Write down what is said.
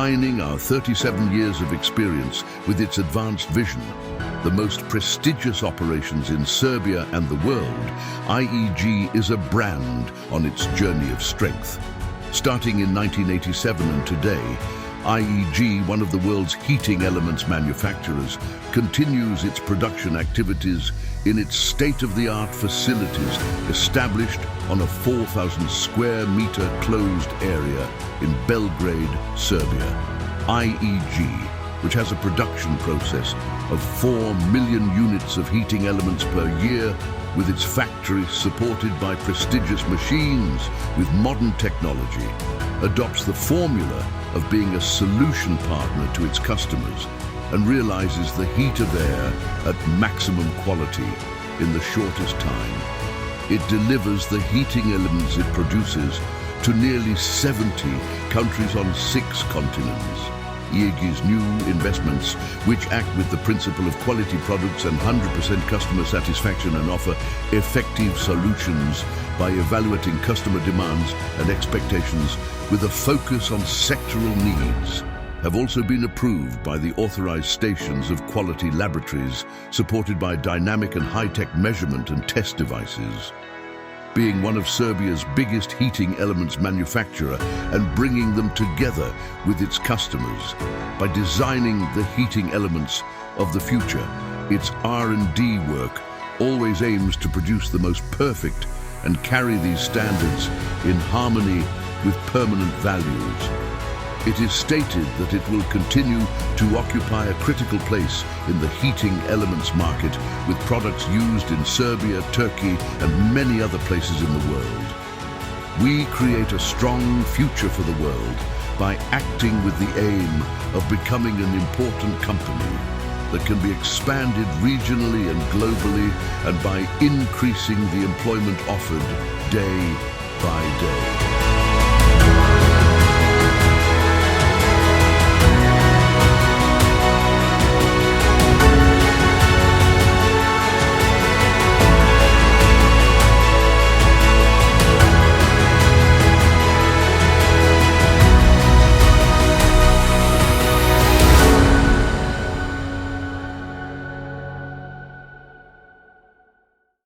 combining our 37 years of experience with its advanced vision, the most prestigious operations in Serbia and the world, IEG is a brand on its journey of strength. Starting in 1987 and today, IEG, one of the world's heating elements manufacturers, continues its production activities in its state-of-the-art facilities established on a 4,000 square meter closed area in Belgrade, Serbia. IEG, which has a production process of 4 million units of heating elements per year, with its factory supported by prestigious machines with modern technology, adopts the formula of being a solution partner to its customers and realizes the heat of air at maximum quality in the shortest time. It delivers the heating elements it produces to nearly 70 countries on 6 continents. IEG's new investments, which act with the principle of quality products and 100% customer satisfaction and offer effective solutions by evaluating customer demands and expectations with a focus on sectoral needs, have also been approved by the authorized stations of quality laboratories, supported by dynamic and high-tech measurement and test devices. Being one of Serbia's biggest heating elements manufacturer and bringing them together with its customers by designing the heating elements of the future, its R&D work always aims to produce the most perfect and carry these standards in harmony with permanent values. It is stated that it will continue to occupy a critical place in the heating elements market with products used in Serbia, Turkey, and many other places in the world. We create a strong future for the world by acting with the aim of becoming an important company that can be expanded regionally and globally, and by increasing the employment offered day by day.